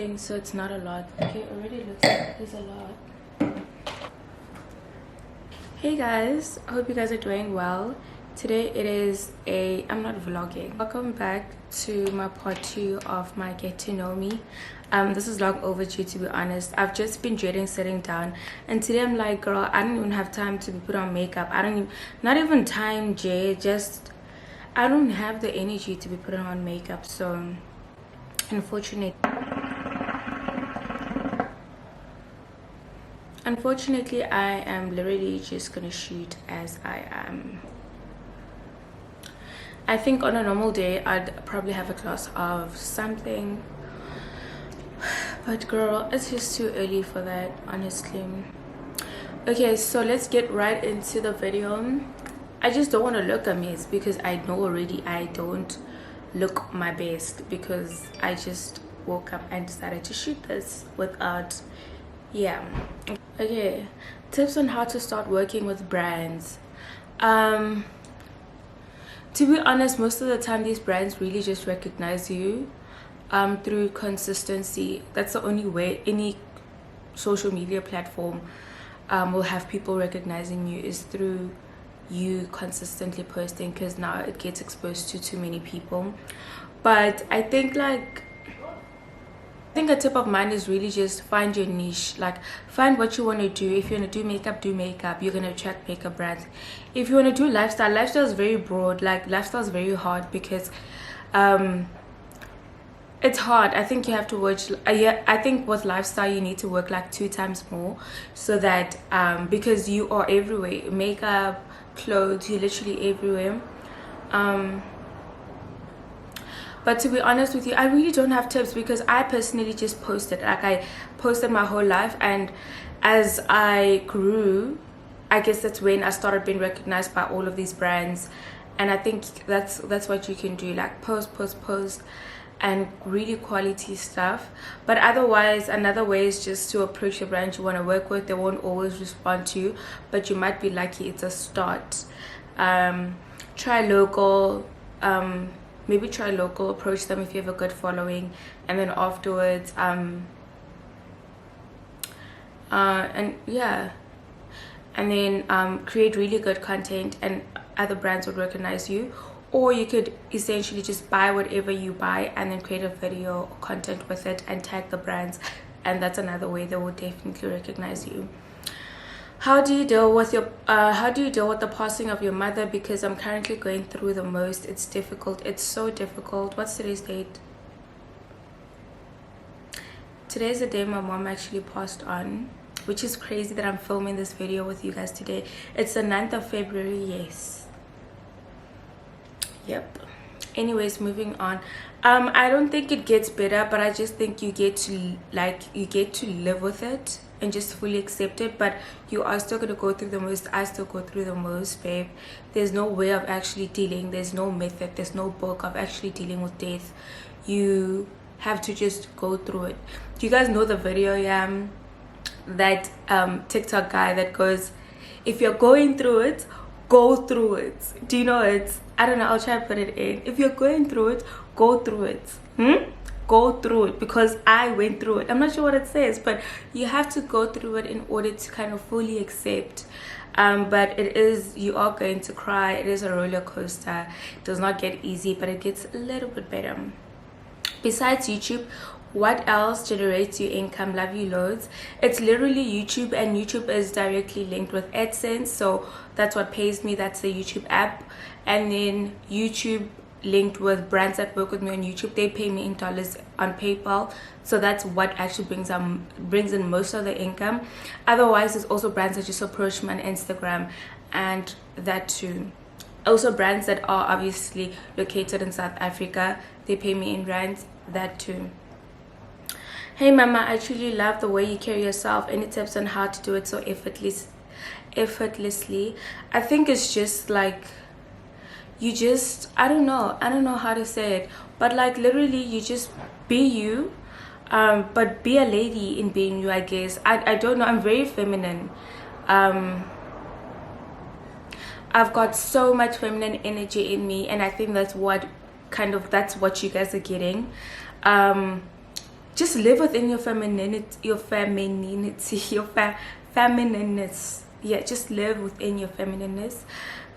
switching so it's not a lot. Okay, already looks like there's a lot. Hey guys, I hope you guys are doing well. Today it is I'm not vlogging. Welcome back to my part 2 of my get to know me. This is long overdue, to be honest. I've just been dreading sitting down, and today I'm like, girl, I don't even have time to put on makeup. Not even time, Jay. Just I don't have the energy to be putting on makeup. So unfortunately I am literally just gonna shoot as I am. I think on a normal day I'd probably have a glass of something, but girl, it's just too early for that, honestly. Okay, so let's get right into the video. I just don't want to look a mess because I know already I don't look my best because I just woke up and decided to shoot this without okay, tips on how to start working with brands. To be honest, most of the time these brands really just recognize you through consistency. That's the only way any social media platform will have people recognizing you, is through you consistently posting, because now it gets exposed to too many people. But I think a tip of mine is really just find your niche. Like, find what you want to do. If you want to do makeup, you're going to attract makeup brands. If you want to do lifestyle is very broad. Like, lifestyle is very hard because it's hard. I think you have to work I think with lifestyle you need to work like 2 times more, so that because you are everywhere. Makeup, clothes, you're literally everywhere. But to be honest with you, I really don't have tips because I personally just posted. Like, I posted my whole life, and as I grew, I guess that's when I started being recognized by all of these brands. And I think that's what you can do, like post and really quality stuff. But otherwise, another way is just to approach the brand you want to work with. They won't always respond to you, but you might be lucky. It's a start. Try local. Maybe try local, approach them if you have a good following, and then afterwards create really good content, and other brands would recognize you. Or you could essentially just buy whatever you buy and then create a video or content with it and tag the brands, and that's another way they will definitely recognize you. How do you deal with the passing of your mother? Because I'm currently going through the most. It's difficult. It's so difficult. What's today's date? Today's the day my mom actually passed on, which is crazy that I'm filming this video with you guys today. It's the 9th of February. Yes. Yep. Anyways, moving on. I don't think it gets better, but I just think you get to live with it and just fully accept it. But you are still going to go through the most. I still go through the most, babe. There's no way of actually dealing. There's no method. There's no book of actually dealing with death. You have to just go through it. Do you guys know the video, that TikTok guy that goes, if you're going through it, go through it? Do you know it? I don't know. I'll try to put it in. If you're going through it, go through it. Go through it, because I went through it. I'm not sure what it says, but you have to go through it in order to kind of fully accept. But you are going to cry. It is a roller coaster. It does not get easy, but it gets a little bit better. Besides YouTube, what else generates you income? Love you loads. It's literally YouTube, and YouTube is directly linked with AdSense, so that's what pays me. That's the YouTube app. And then YouTube linked with brands that work with me on YouTube. They pay me in dollars on PayPal, so that's what actually brings in most of the income. Otherwise, there's also brands that just approach me on Instagram, and that too. Also, brands that are obviously located in South Africa, they pay me in rands, that too. Hey mama, I truly love the way you carry yourself. Any tips on how to do it so effortlessly? I think it's just like, I don't know how to say it, but like literally you just be you, but be a lady in being you, I guess. I don't know, I'm very feminine. I've got so much feminine energy in me, and I think that's what you guys are getting. just live within your femininity, feminineness. Yeah, just live within your feminineness.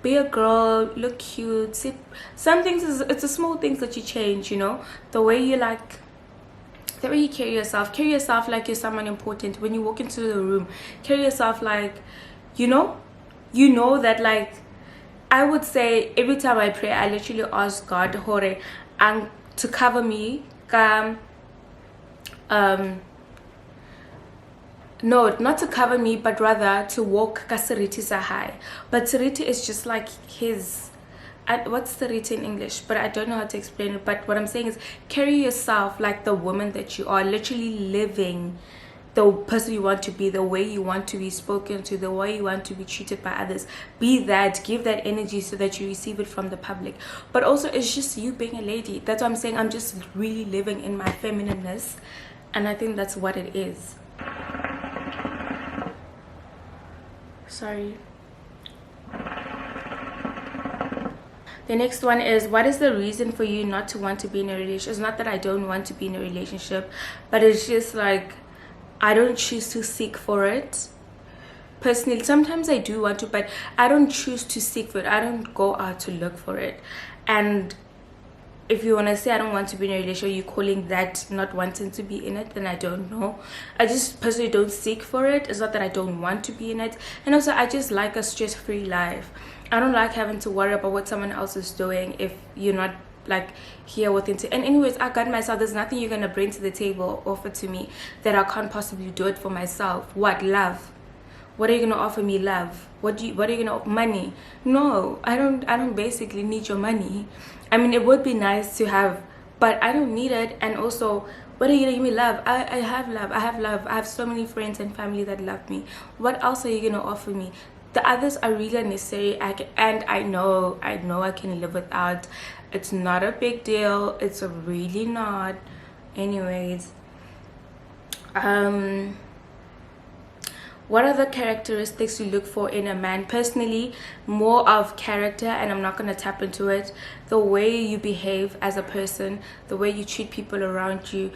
Be a girl, look cute. See, some things it's the small things that you change, you know, the way you like, the way you carry yourself like you're someone important. When you walk into the room, carry yourself like, you know that, like, I would say every time I pray, I literally ask God, Hore, and to cover me, no, not to cover me, but rather to walk kasariti sahai. But sariti is just like his, what's sariti in English, but I don't know how to explain it. But what I'm saying is, carry yourself like the woman that you are, literally living the person you want to be, the way you want to be spoken to, the way you want to be treated by others. Be that, give that energy so that you receive it from the public. But also, it's just you being a lady. That's what I'm saying. I'm just really living in my feminineness, and I think that's what it is. Sorry. The next one is, what is the reason for you not to want to be in a relationship? It's not that I don't want to be in a relationship, but it's just like, I don't choose to seek for it. Personally, sometimes I do want to, but I don't choose to seek for it. I don't go out to look for it. And if you want to say I don't want to be in a relationship, you calling that not wanting to be in it, then I don't know. I just personally don't seek for it. It's not that I don't want to be in it. And also, I just like a stress-free life. I don't like having to worry about what someone else is doing if you're not like here within. And anyways, I got myself. There's nothing you're gonna bring to the table, offer to me, that I can't possibly do it for myself. What? Love? What are you gonna offer me? Love? What are you gonna offer? Money? No, I don't basically need your money. I mean, it would be nice to have, but I don't need it. And also, what are you gonna give me? Love? I have love. I have love. I have so many friends and family that love me. What else are you gonna offer me? The others are really unnecessary, and I know I can live without. It's not a big deal. It's really not. Anyways, what are the characteristics you look for in a man? Personally, more of character, and I'm not going to tap into it. The way you behave as a person, the way you treat people around you.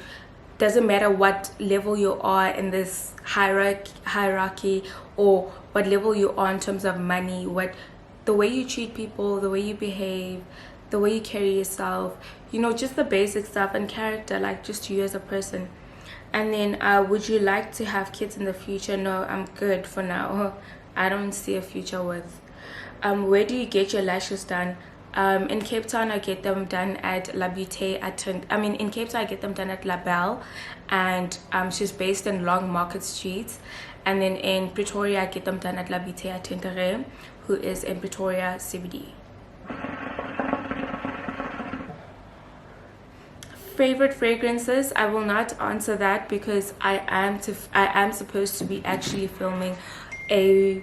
Doesn't matter what level you are in this hierarchy or what level you are in terms of money, the way you treat people, the way you behave, the way you carry yourself, you know, just the basic stuff, and character, like just you as a person. And then would you like to have kids in the future? No, I'm good for now. I don't see a future with. Where do you get your lashes done? In Cape Town, I get them done at La Beauté in Cape Town, I get them done at La Belle, and she's based in Long Market Street. And then in Pretoria, I get them done at La Beauté at Tentere, who is in Pretoria CBD. Favorite fragrances? I will not answer that because I am supposed to be actually filming a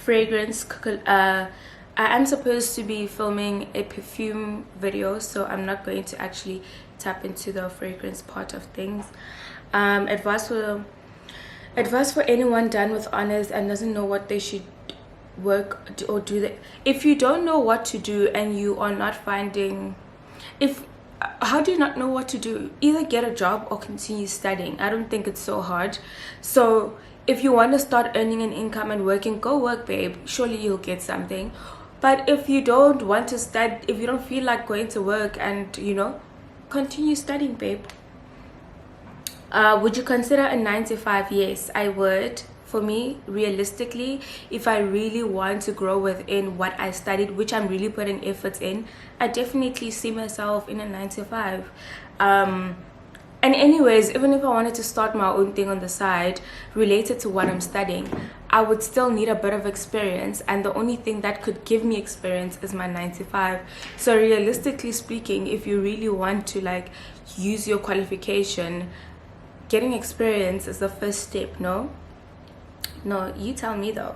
fragrance. I am supposed to be filming a perfume video, so I'm not going to actually tap into the fragrance part of things. Advice for anyone done with honors and doesn't know what they should work or do. If you don't know what to do and you are not finding, how do you not know what to do? Either get a job or continue studying. I don't think it's so hard. So if you want to start earning an income and working, go work, babe. Surely you'll get something. But if you don't want to study, if you don't feel like going to work, and you know, continue studying, babe. Would you consider a 9 to 5? Yes, I would. For me, realistically, if I really want to grow within what I studied, which I'm really putting efforts in, I definitely see myself in a 9 to 5. And anyways, even if I wanted to start my own thing on the side related to what I'm studying, I would still need a bit of experience, and the only thing that could give me experience is my 9 to 5. So realistically speaking, if you really want to like use your qualification, getting experience is the first step. No, you tell me though.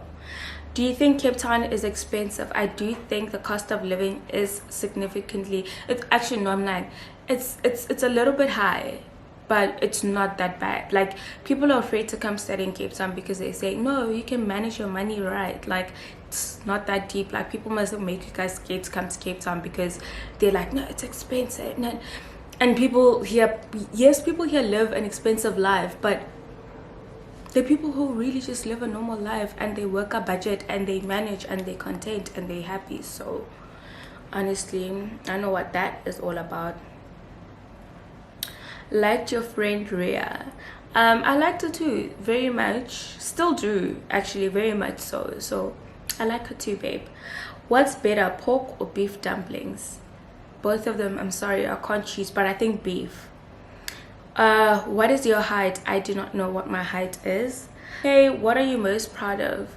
Do you think Cape Town is expensive? I do think the cost of living is significantly, actually no, I'm lying. It's a little bit high, but it's not that bad. Like, people are afraid to come study in Cape Town because they say, no, you can manage your money right. Like, it's not that deep. Like, people mustn't make you guys scared to come to Cape Town because they're like, no, it's expensive. No. And people here, yes, people here live an expensive life, but the people who really just live a normal life and they work a budget and they manage and they're content and they're happy. So honestly, I know what that is all about. Liked your friend Rhea. I liked her too, very much. Still do, actually, very much so. So I like her too, babe. What's better, pork or beef dumplings? Both of them, I'm sorry, I can't choose, but I think beef. What is your height? I do not know what my height is. Hey, what are you most proud of?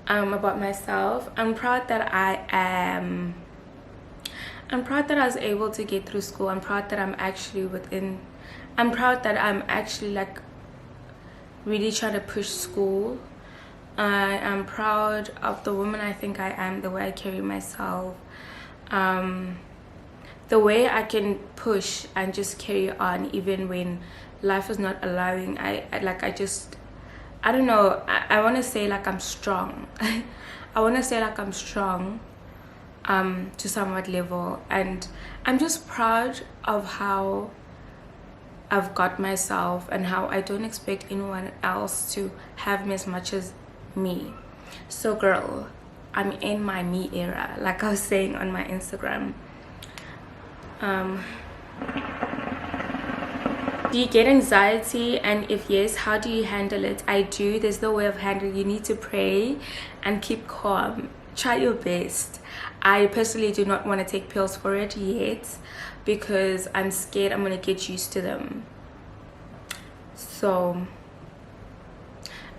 About myself, I'm proud that I'm proud that I was able to get through school. I'm proud that I'm proud that I'm actually like really trying to push school. I am proud of the woman I think I am, the way I carry myself, the way I can push and just carry on even when life is not allowing. I don't know, I want to say like I'm strong. I want to say like I'm strong to somewhat level, and I'm just proud of how I've got myself and how I don't expect anyone else to have me as much as me. So girl, I'm in my me era, like I was saying on my Instagram. Do you get anxiety, and if yes, how do you handle it? I do. There's no way of handling. You need to pray and keep calm. Try your best. I personally do not want to take pills for it yet because I'm scared I'm gonna get used to them. So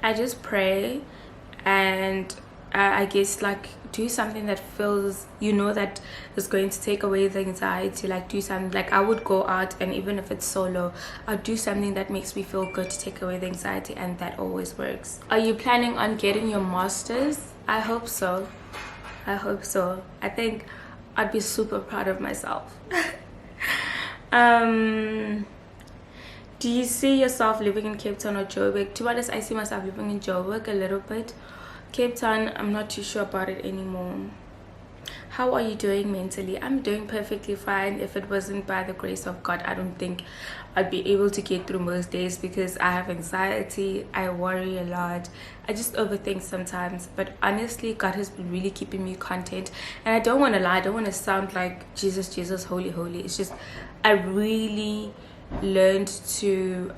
I just pray, and I guess like do something that feels, you know, that is going to take away the anxiety. Like do something, like I would go out, and even if it's solo, I'll do something that makes me feel good to take away the anxiety, and that always works. Are you planning on getting your master's? I hope so. I hope so. I think I'd be super proud of myself. Do you see yourself living in Cape Town or Joburg? To be honest, I see myself living in Joburg a little bit. Cape Town, I'm not too sure about it anymore. How are you doing mentally? I'm doing perfectly fine. If it wasn't by the grace of God, I don't think I'd be able to get through most days because I have anxiety, I worry a lot, I just overthink sometimes. But honestly, God has been really keeping me content, and I don't want to lie, I don't want to sound like Jesus, Jesus, holy, holy. It's just I really learned to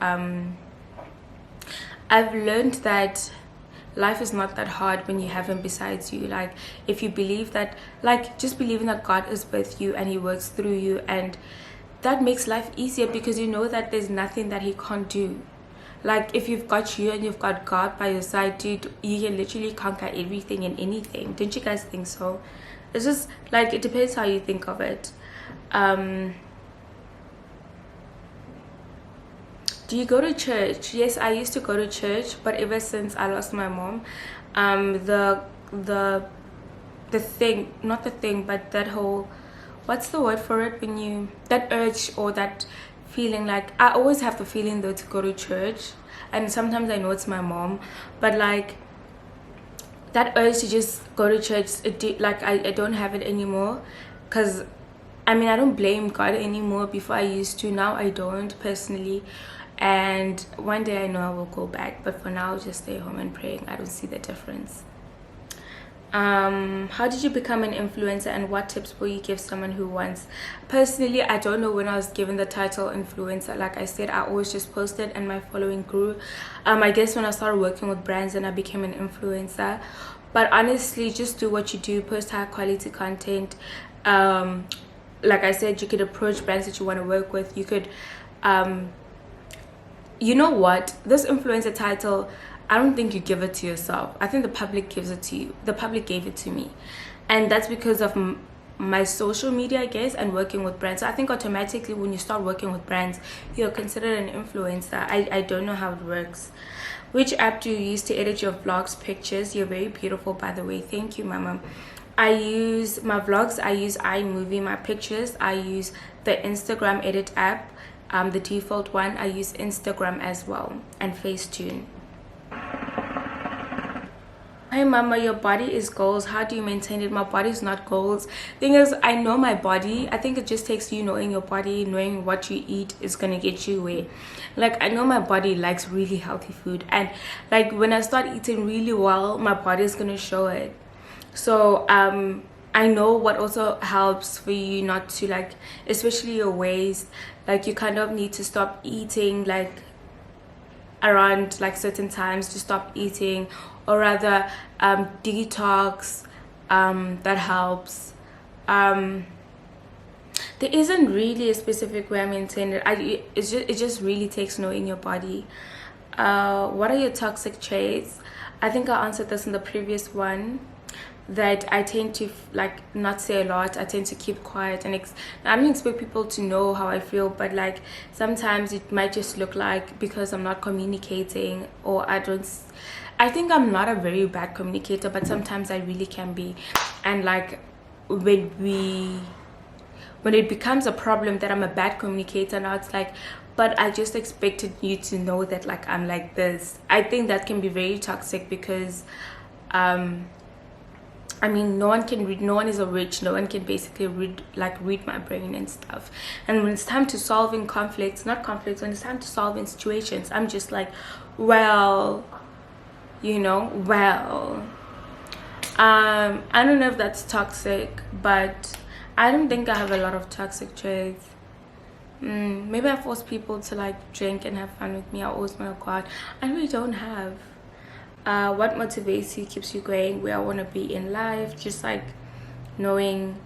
I've learned that life is not that hard when you have him besides you. Like if you believe that, like just believing that God is with you and he works through you, and that makes life easier because you know that there's nothing that he can't do. Like if you've got you and you've got God by your side, dude, you can literally conquer everything and anything. Don't you guys think so? It's just like, it depends how you think of it. Do you go to church? Yes, I used to go to church, but ever since I lost my mom, the thing, not the thing, but that whole, what's the word for it, when you, that urge or that feeling, like I always have the feeling though to go to church, and sometimes I know it's my mom, but like that urge to just go to church, I don't have it anymore. Because I mean, I don't blame God anymore. Before I used to, now I don't personally. And one day I know I will go back, but for now, just stay home and praying. I don't see the difference. How did you become an influencer, and what tips will you give someone who wants? Personally, I don't know when I was given the title influencer. Like I said, I always just posted and my following grew. I guess when I started working with brands, and I became an influencer. But honestly, just do what you do, post high quality content. Like I said, you could approach brands that you want to work with. You could you know what, this influencer title, I don't think you give it to yourself. I think the public gives it to you. The public gave it to me, and that's because of my social media, I guess, and working with brands. So I think automatically when you start working with brands, you're considered an influencer. I don't know how it works. Which app do you use to edit your vlogs, pictures? You're very beautiful, by the way. Thank you, mama. I use my vlogs, I use iMovie. My pictures, I use the Instagram edit app, the default one. I use Instagram as well, and Facetune. Why Mama, your body is goals. How do you maintain it? My body is not goals. Thing is, I know my body. I think it just takes you knowing your body, knowing what you eat is gonna get you where. Like, I know my body likes really healthy food, and like when I start eating really well, my body is gonna show it. So I know what also helps for you not to, like, especially your waist, like you kind of need to stop eating like around like certain times, to stop eating, or rather detox. That helps. There isn't really a specific way I maintain it. It just really takes knowing your body. What are your toxic traits? I think I answered this in the previous one, that I tend to like not say a lot. I tend to keep quiet, and I don't expect people to know how I feel, but like sometimes it might just look like because I'm not communicating, or I think I'm not a very bad communicator, but sometimes I really can be. And like when it becomes a problem that I'm a bad communicator, now it's like, but I just expected you to know that like I'm like this. I think that can be very toxic, because I mean, no one can read, no one is a witch, no one can basically read my brain and stuff. And when it's time to solving conflicts, not conflicts, when it's time to solving situations, I'm just like, well, I don't know if that's toxic, but I don't think I have a lot of toxic traits. Maybe I force people to like drink and have fun with me. I always want to go out. I really don't have. What motivates you, keeps you going, where I want to be in life, just like knowing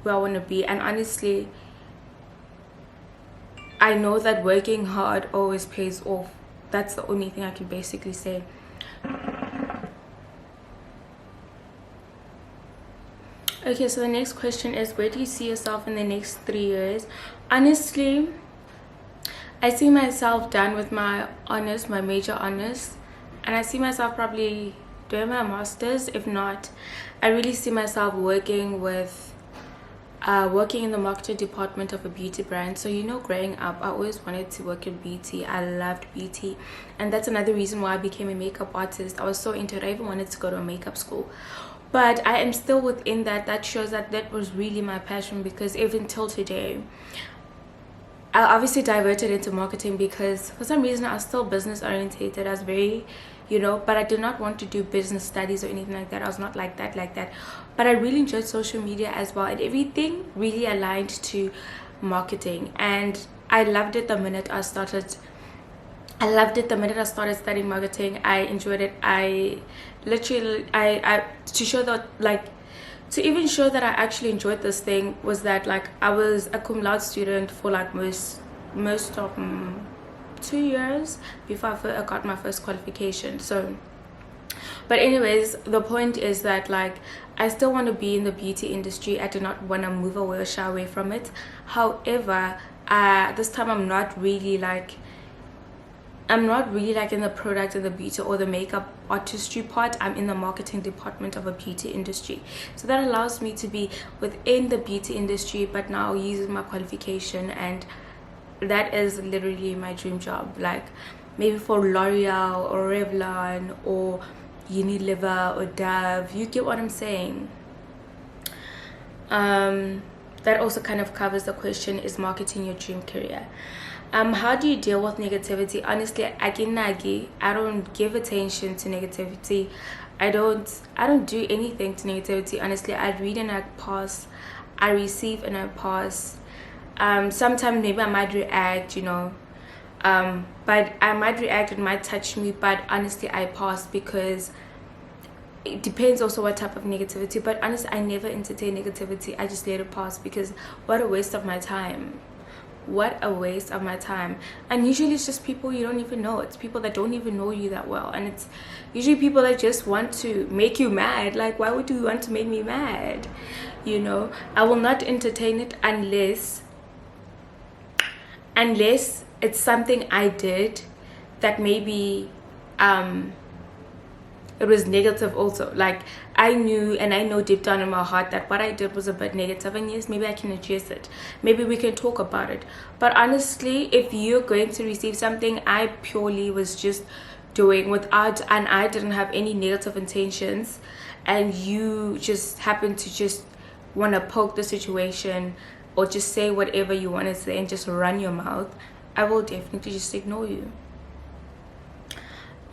where I want to be. And honestly, I know that working hard always pays off. That's the only thing I can basically say. Okay, so the next question is, where do you see yourself in the next 3 years? Honestly, I see myself done with my honors, my major honors. And I see myself probably doing my master's. If not, I really see myself working in the marketing department of a beauty brand. So growing up, I always wanted to work in beauty. I loved beauty, and that's another reason why I became a makeup artist. I was so into it, I even wanted to go to a makeup school. But I am still within that. That shows that was really my passion, because even till today, I obviously diverted into marketing because for some reason I was still business orientated. I was very, but I did not want to do business studies or anything like that. I was not like that. But I really enjoyed social media as well, and everything really aligned to marketing. And I loved it the minute I started. Studying marketing. I enjoyed it. I literally, to show that, like, to even show that I actually enjoyed this thing, was that like I was a cum laude student for like most of 2 years before I got my first qualification. So, but anyways, the point is that like I still want to be in the beauty industry. I do not want to move away or shy away from it. However, this time I'm not really like in the product and the beauty or the makeup artistry part. I'm in the marketing department of a beauty industry. So that allows me to be within the beauty industry, but now using my qualification. And that is literally my dream job. Like maybe for L'Oreal or Revlon or Unilever or Dove. You get what I'm saying? That also kind of covers the question, is marketing your dream career? How do you deal with negativity? Honestly, I don't give attention to negativity. I don't do anything to negativity. Honestly, I read and I pass. I receive and I pass. Sometimes maybe I might react, but I might react, it might touch me, but honestly I pass, because it depends also what type of negativity. But honestly, I never entertain negativity. I just let it pass, because what a waste of my time. And usually it's just people you don't even know. It's people that don't even know you that well, and it's usually people that just want to make you mad. Like, why would you want to make me mad? I will not entertain it unless it's something I did that maybe it was negative also. Like I know deep down in my heart that what I did was a bit negative, and yes, maybe I can address it, maybe we can talk about it. But honestly, if you're going to receive something, I purely was just doing without, and I didn't have any negative intentions, and you just happen to just want to poke the situation or just say whatever you want to say and just run your mouth, I will definitely just ignore you.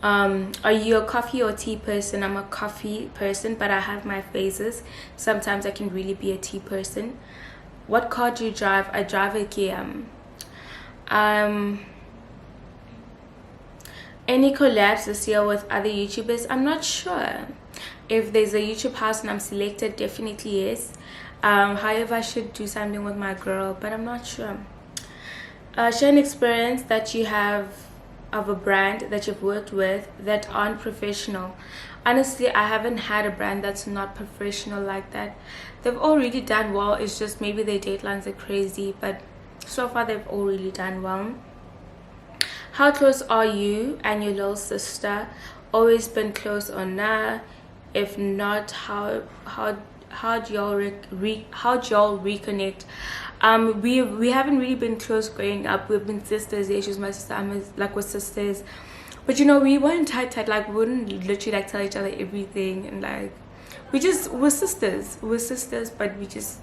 Are you a coffee or tea person? I'm a coffee person, but I have my phases. Sometimes I can really be a tea person. What car do you drive? I drive a Kia. Any collabs this year with other YouTubers? I'm not sure. If there's a YouTube house and I'm selected, definitely yes. However, I should do something with my girl, but I'm not sure. Share an experience that you have of a brand that you've worked with that aren't professional. Honestly, I haven't had a brand that's not professional like that. They've all really done well. It's just maybe their deadlines are crazy, but so far they've all really done well. How close are you and your little sister? Always been close or nah? If not, how'd y'all reconnect? We haven't really been close growing up. We've been sisters. Yeah, she's my sister. We're sisters, but you know, we weren't tight. Like, we wouldn't literally like tell each other everything, and like we're sisters. We're sisters, but we just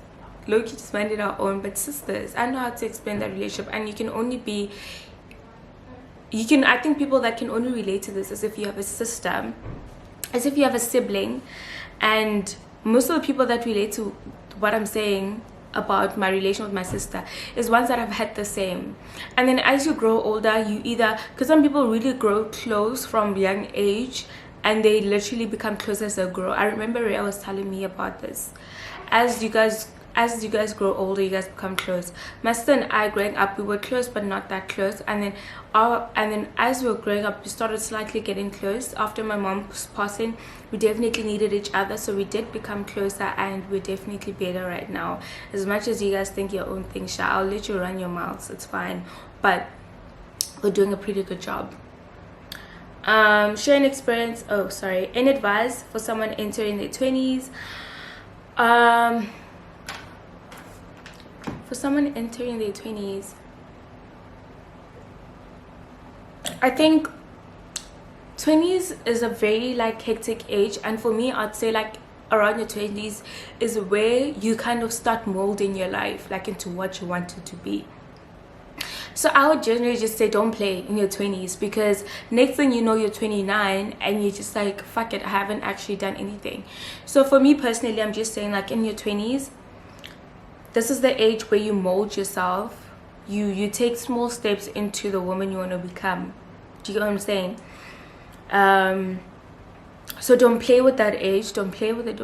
low-key just minded our own, but sisters. I know how to explain that relationship, and I think people that can only relate to this is if you have a sister, as if you have a sibling. And most of the people that relate to what I'm saying about my relation with my sister is ones that have had the same. And then as you grow older, you either, because some people really grow close from young age and they literally become close as they grow. I remember Rhea was telling me about this. As you guys grow older, you guys become close. My sister and I, growing up, we were close but not that close, and then as we were growing up, we started slightly getting close. After my mom's passing, we definitely needed each other, so we did become closer, and we're definitely better right now. As much as you guys think your own thing, Sha, I'll let you run your mouths, it's fine, but we're doing a pretty good job. Share an experience, any advice for someone entering their 20s? For someone entering their 20s, I think 20s is a very like hectic age, and for me, I'd say like around your 20s is where you kind of start molding your life like into what you want it to be. So I would generally just say don't play in your 20s, because next thing you know, you're 29 and you're just like, fuck it, I haven't actually done anything. So for me personally, I'm just saying like in your 20s, this is the age where you mold yourself. You take small steps into the woman you want to become. Do you get what I'm saying? So don't play with that age. Don't play with it,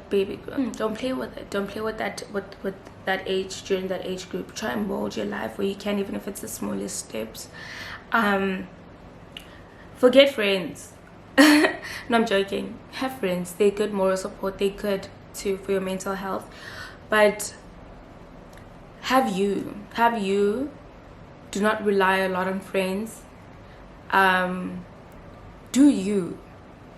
baby. Don't play with it. Don't play with that with that age, during that age group. Try and mold your life where you can, even if it's the smallest steps. Forget friends. No, I'm joking. Have friends. They're good moral support. They're good too for your mental health. But have you. Do not rely a lot on friends. Do you.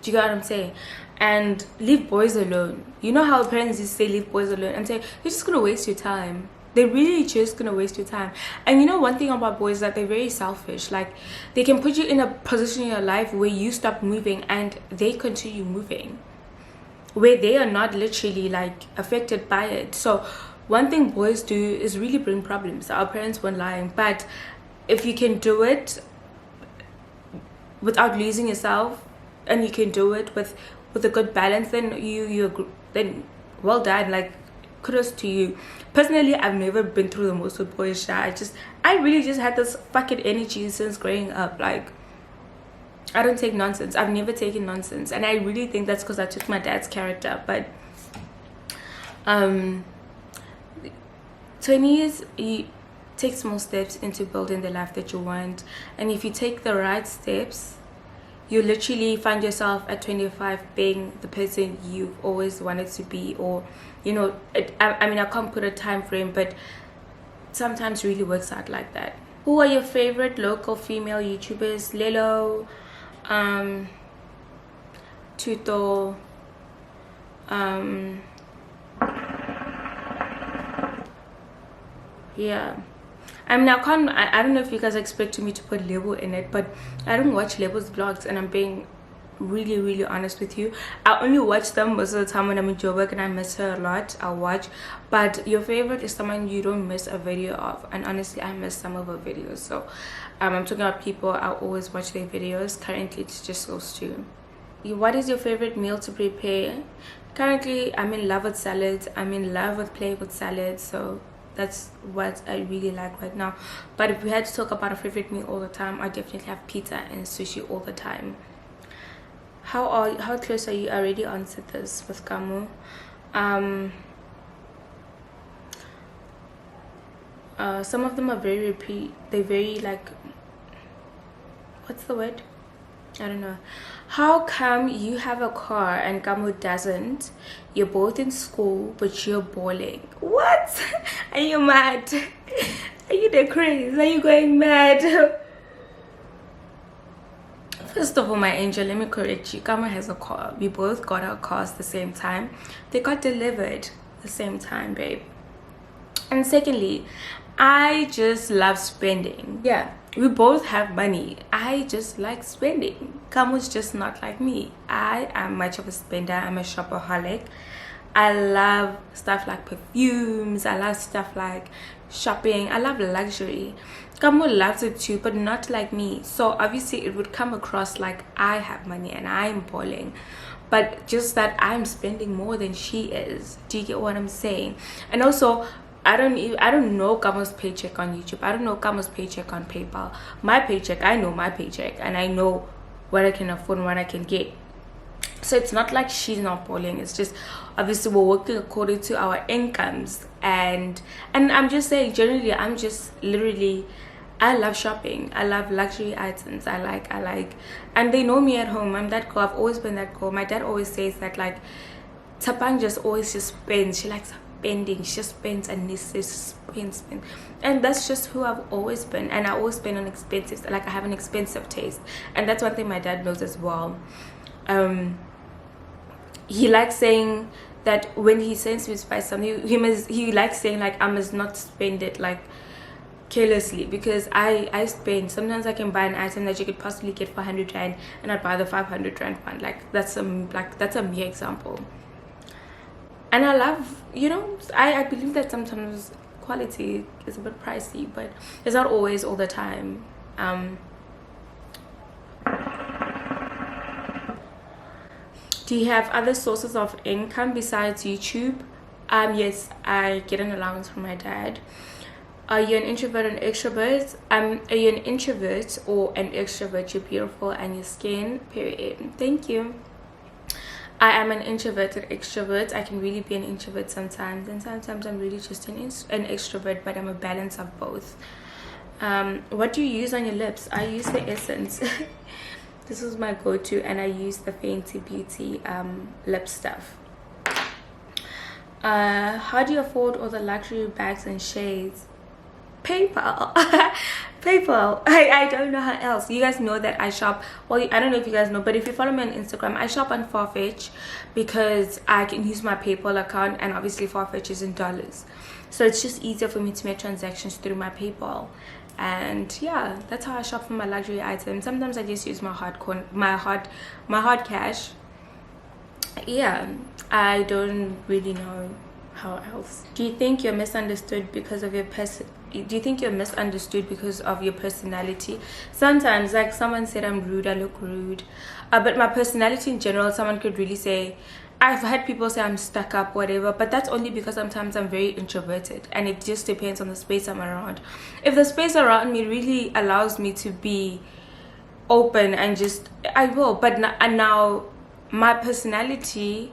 Do you get what I'm saying? And leave boys alone. You know how parents used to say leave boys alone and say, you're just gonna waste your time. They're really just gonna waste your time. And you know one thing about boys is that they're very selfish. Like, they can put you in a position in your life where you stop moving and they continue moving, where they are not literally like affected by it. So one thing boys do is really bring problems. Our parents weren't lying, but if you can do it without losing yourself, and you can do it with a good balance, then then well done. Like, kudos to you. Personally, I've never been through the most with boys. I really just had this fucking energy since growing up. Like, I don't take nonsense. I've never taken nonsense, and I really think that's because I took my dad's character. But 20s, you take small steps into building the life that you want, and if you take the right steps, you literally find yourself at 25 being the person you've always wanted to be. Or, you know, I mean, I can't put a time frame, but sometimes really works out like that. Who are your favorite local female YouTubers? Lelo, Tuto, yeah, I mean, I don't know if you guys expect me to put Lebo in it, but I don't watch Lebo's vlogs, and I'm being really honest with you. I only watch them most of the time when I'm in Joburg and I miss her a lot. I'll watch. But your favorite is someone you don't miss a video of, and honestly I miss some of her videos. So I'm talking about people I always watch their videos. Currently it's just those two. What is your favorite meal to prepare? Currently I'm in love with salads. I'm in love with playing with salads, so that's what I really like right now. But if we had to talk about a favorite meal all the time, I definitely have pizza and sushi all the time. How close are you? I already answered this with Kamu. Some of them are they're very like, what's the word? I don't know. How come you have a car and Kamu doesn't? You're both in school but you're balling. What? Are you mad? Are you the crazy? Are you going mad? First of all, my angel, let me correct you. Kama has a car. We both got our cars the same time. They got delivered the same time, babe. And secondly, I just love spending. Yeah, we both have money. I just like spending. Kamu's just not like me. I am much of a spender. I'm a shopaholic. I love stuff like perfumes. I love stuff like shopping. I love luxury. Kamu loves it too, but not like me. So obviously it would come across like I have money and I'm balling, but just that I'm spending more than she is. Do you get what I'm saying? And also I don't know Kamu's paycheck on YouTube. I don't know Kamu's paycheck on PayPal. My paycheck, I know my paycheck, and I know what I can afford and what I can get. So it's not like she's not balling. It's just obviously we're working according to our incomes, and I'm just saying generally, I'm just literally, I love shopping. I love luxury items. I like, and they know me at home. I'm that girl. I've always been that girl. My dad always says that, like, Tapang just always just spends. She likes spending. She just spends and this spend. And that's just who I've always been. And I always spend on expensive. Like, I have an expensive taste, and that's one thing my dad knows as well. He likes saying that when he sends me to buy something, he likes saying like I must not spend it like carelessly, because I spend. Sometimes I can buy an item that you could possibly get for 100 rand and I'd buy the 500 rand one. Like that's a me example. And I love, I believe that sometimes quality is a bit pricey, but it's not always all the time. Do you have other sources of income besides YouTube? Yes, I get an allowance from my dad. Are you an introvert or an extrovert? Are you an introvert or an extrovert? You're beautiful and your skin, period. Thank you. I am an introverted extrovert. I can really be an introvert sometimes, and sometimes I'm really just an extrovert, but I'm a balance of both. What do you use on your lips? I use the Essence. This is my go-to, and I use the Fenty Beauty lip stuff. How do you afford all the luxury bags and shades? PayPal. PayPal. I don't know how else. You guys know that I shop. Well, I don't know if you guys know, but if you follow me on Instagram, I shop on Farfetch because I can use my PayPal account, and obviously Farfetch is in dollars, so it's just easier for me to make transactions through my PayPal. And yeah, that's how I shop for my luxury items. Sometimes I just use my hard cash. Yeah, I don't really know how else. Do you think you're misunderstood because of your personality? Sometimes, like someone said I'm rude, I look rude, but my personality in general, someone could really say, I've had people say I'm stuck up, whatever, but that's only because sometimes I'm very introverted, and it just depends on the space I'm around. If the space around me really allows me to be open, and just I will. But now my personality,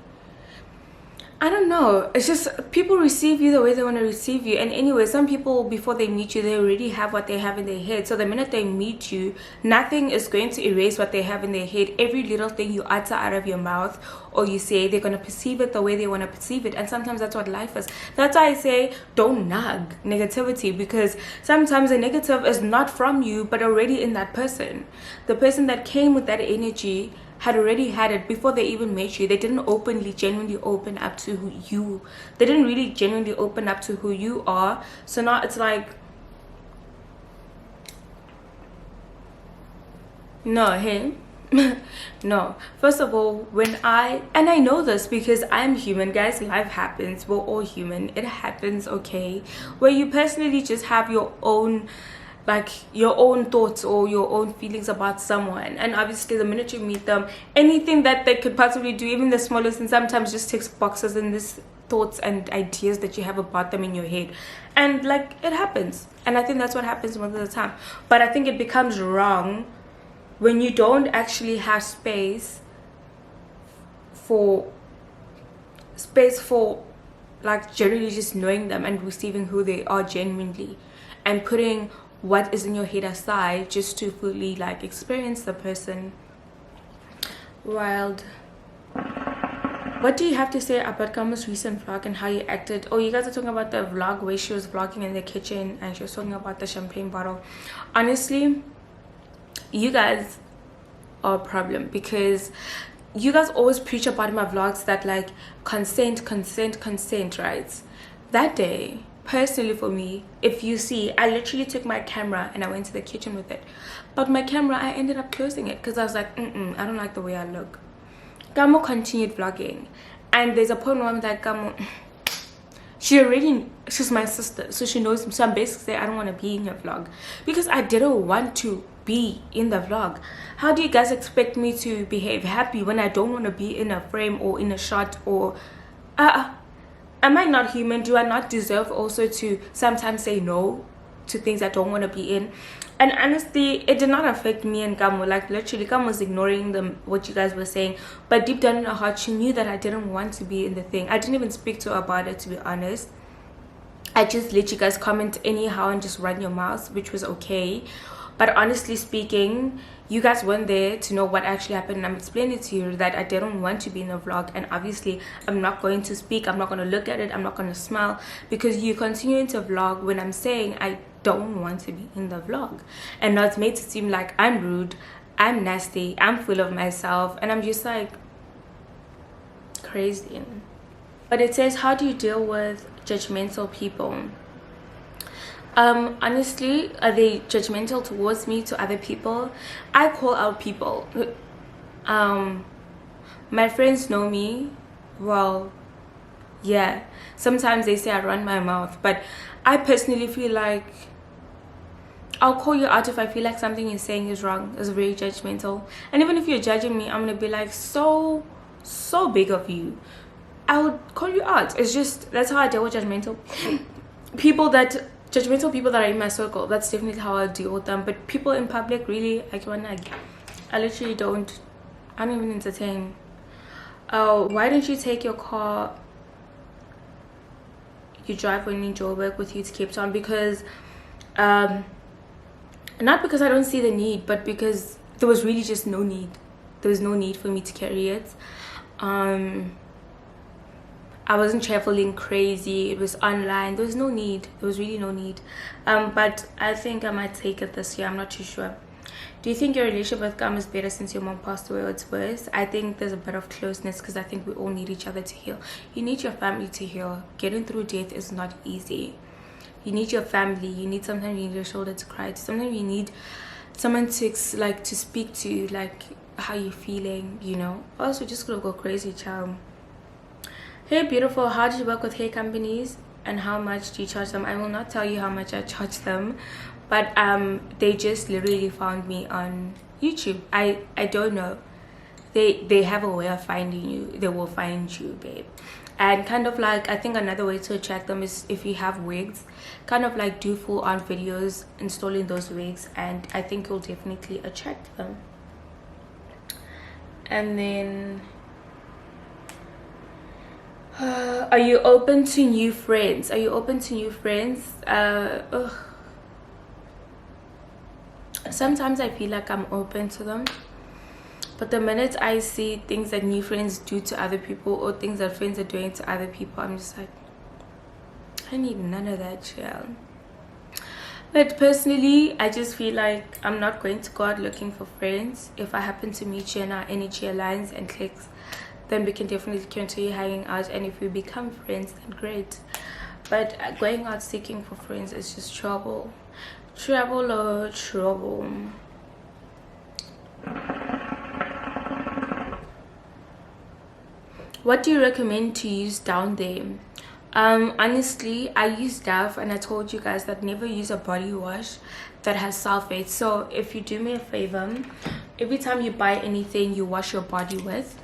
I don't know, it's just people receive you the way they want to receive you. And anyway, some people, before they meet you, they already have what they have in their head. So the minute they meet you, nothing is going to erase what they have in their head. Every little thing you utter out of your mouth or you say, they're going to perceive it the way they want to perceive it. And sometimes that's what life is. That's why I say don't nag negativity, because sometimes the negative is not from you but already in that person. The person that came with that energy had already had it before they even met you. They didn't genuinely open up to who you. They didn't really genuinely open up to who you are. So now it's like No, hey. No, first of all, when I know this because I'm human, guys, life happens, we're all human, it happens, okay, where you personally just have your own, like, your own thoughts or your own feelings about someone, and obviously the minute you meet them, anything that they could possibly do, even the smallest, and sometimes just ticks boxes in this thoughts and ideas that you have about them in your head, and like, it happens, and I think that's what happens most of the time. But I think it becomes wrong when you don't actually have for space for like generally just knowing them and receiving who they are genuinely, and putting what is in your head aside just to fully like experience the person. Wild. What do you have to say about Kama's recent vlog and how you acted? Oh, you guys are talking about the vlog where she was vlogging in the kitchen and she was talking about the champagne bottle. Honestly, you guys are a problem, because you guys always preach about in my vlogs that like consent, right? That day, personally for me, if you see, I literally took my camera and I went to the kitchen with it, but my camera, I ended up closing it because I was like, I don't like the way I look. Kamo continued vlogging, and there's a point where I'm like, Kamo, she's my sister, so she knows me. So I'm basically saying I don't want to be in your vlog because I didn't want to be in the vlog. How do you guys expect me to behave happy when I don't want to be in a frame or in a shot? Or am I not human? Do I not deserve also to sometimes say no to things I don't want to be in? And honestly, it did not affect me and Kamo. Like literally, Kamo was ignoring them, what you guys were saying, but deep down in her heart, she knew that I didn't want to be in the thing. I didn't even speak to her about it, to be honest. I just let you guys comment anyhow and just run your mouths, which was okay. But honestly speaking, you guys weren't there to know what actually happened, and I'm explaining to you that I didn't want to be in the vlog, and obviously I'm not going to speak, I'm not going to look at it, I'm not going to smile, because you continue to vlog when I'm saying I don't want to be in the vlog. And now it's made to seem like I'm rude, I'm nasty, I'm full of myself, and I'm just like crazy. But it says, how do you deal with judgmental people? Honestly, are they judgmental towards me, to other people? I call out people. My friends know me well. Yeah, sometimes they say I run my mouth, but I personally feel like I'll call you out if I feel like something you're saying is wrong, is very judgmental. And even if you're judging me, I'm gonna be like, so big of you. I would call you out. It's just, that's how I deal with judgmental people that are in my circle. That's definitely how I deal with them. But people in public, really, I literally don't even entertain. Oh, why don't you take your car you drive when you enjoy work with you to Cape Town? Because not because I don't see the need, but because there was really just no need. There was no need for me to carry it. I wasn't traveling crazy. It was online. There was no need. There was really no need. But I think I might take it this year. I'm not too sure. Do you think your relationship with Gam is better since your mom passed away, or it's worse? I think there's a bit of closeness because I think we all need each other to heal. You need your family to heal. Getting through death is not easy. You need your family. You need, sometimes you need your shoulder to cry to. Sometimes you need someone to to speak to, like how you feeling, you know. Also, just gonna go crazy, child. Hey beautiful, how do you work with hair companies and how much do you charge them? I will not tell you how much I charge them, but they just literally found me on YouTube. I don't know, they have a way of finding you. They will find you, babe. And kind of like, I think another way to attract them is if you have wigs, kind of like do full on videos installing those wigs, and I think you'll definitely attract them. And then are you open to new friends? Are you open to new friends? Sometimes I feel like I'm open to them, but the minute I see things that new friends do to other people, or things that friends are doing to other people, I'm just like, I need none of that shit. But personally, I just feel like I'm not going to go out looking for friends. If I happen to meet you and our energy aligns and clicks, then we can definitely continue hanging out, and if we become friends, then great. But going out seeking for friends is just trouble. Trouble. What do you recommend to use down there? Honestly, I use Dove, and I told you guys that never use a body wash that has sulfate. So if you do me a favor, every time you buy anything you wash your body with,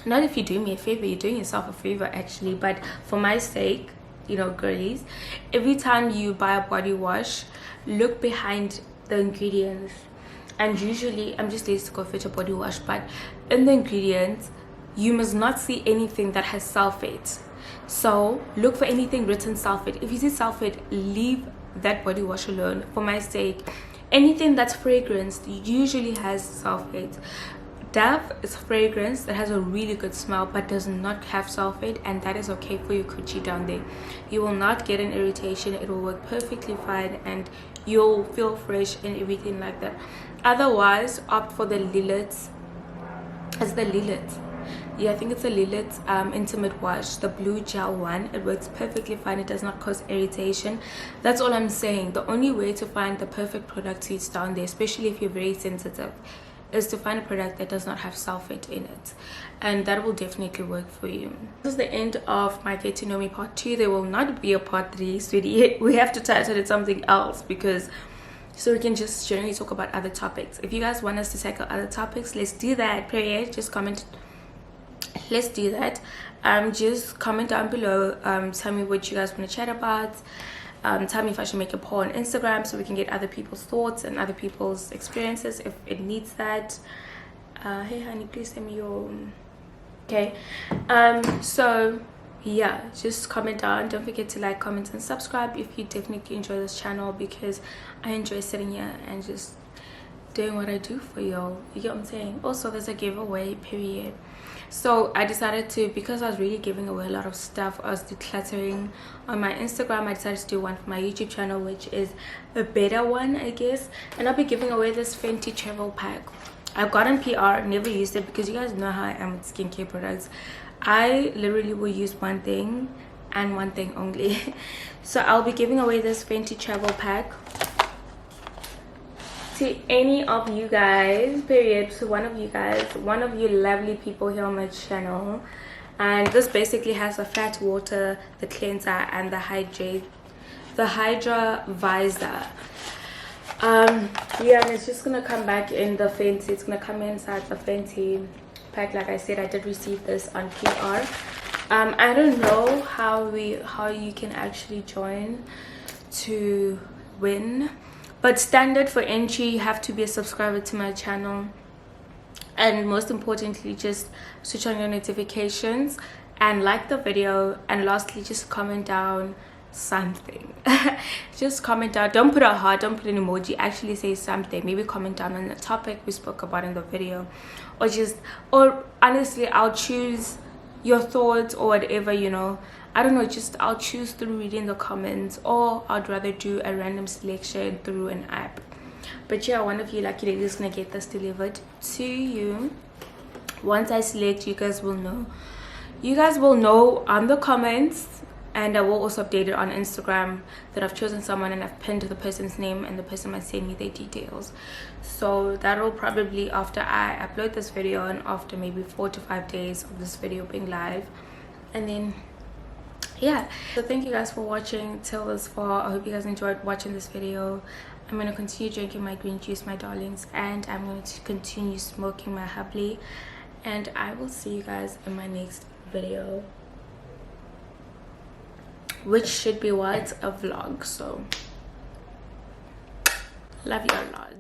not if you do me a favor, you're doing yourself a favor actually, but for my sake, you know, girlies, every time you buy a body wash, look behind the ingredients. And usually, I'm just lazy to go fetch a body wash, but in the ingredients you must not see anything that has sulfate. So look for anything written sulfate. If you see sulfate, leave that body wash alone. For my sake, anything that's fragranced usually has sulfate. Dove is fragrance that has a really good smell but does not have sulfate, and that is okay for your coochie down there. You will not get an irritation. It will work perfectly fine and you'll feel fresh and everything like that. Otherwise, opt for the Lilith. It's the Lilith. Yeah, I think it's a Lilith intimate wash, the blue gel one. It works perfectly fine. It does not cause irritation. That's all I'm saying. The only way to find the perfect product to use down there, especially if you're very sensitive, is to find a product that does not have sulfate in it, and that will definitely work for you. This is the end of my Get to Know Me part 2. There will not be a part 3, sweetie. We have to title it something else, because so we can just generally talk about other topics. If you guys want us to tackle other topics, let's do that. Period. Just comment. Let's do that. Just comment down below. Tell me what you guys want to chat about. Tell me if I should make a poll on Instagram so we can get other people's thoughts and other people's experiences if it needs that. Hey honey, please send me your... Okay. So yeah, just comment down. Don't forget to like, comment, and subscribe if you definitely enjoy this channel, because I enjoy sitting here and just doing what I do for y'all. You get what I'm saying? Also, there's a giveaway, period. So I decided to, because I was really giving away a lot of stuff, I was decluttering on my Instagram. I decided to do one for my YouTube channel, which is a better one, I guess, and I'll be giving away this Fenty travel pack. I've gotten PR, never used it, because you guys know how I am with skincare products. I literally will use one thing and one thing only. So I'll be giving away this Fenty travel pack to any of you guys, period. To one of you guys, one of you lovely people here on my channel. And this basically has the flat water, the cleanser, and the hydra visor. Yeah, and it's just gonna come back in the Fenty. It's gonna come inside the Fenty pack. Like I said, I did receive this on PR. I don't know how you can actually join to win, but standard for entry, you have to be a subscriber to my channel, and most importantly, just switch on your notifications and like the video, and lastly, just comment down something. Just comment down. Don't put a heart, don't put an emoji, actually say something. Maybe comment down on the topic we spoke about in the video, or honestly, I'll choose your thoughts or whatever, you know. I don't know, just I'll choose through reading the comments, or I'd rather do a random selection through an app. But yeah, one of you lucky ladies is gonna get this delivered to you. Once I select, you guys will know on the comments, and I will also update it on Instagram that I've chosen someone and I've pinned the person's name, and the person might send me their details. So that will probably, after I upload this video and after maybe 4 to 5 days of this video being live, and then yeah. So thank you guys for watching till this far. I hope you guys enjoyed watching this video. I'm going to continue drinking my green juice, my darlings, and I'm going to continue smoking my hubbly, and I will see you guys in my next video, which should be what, a vlog. So love you a lot.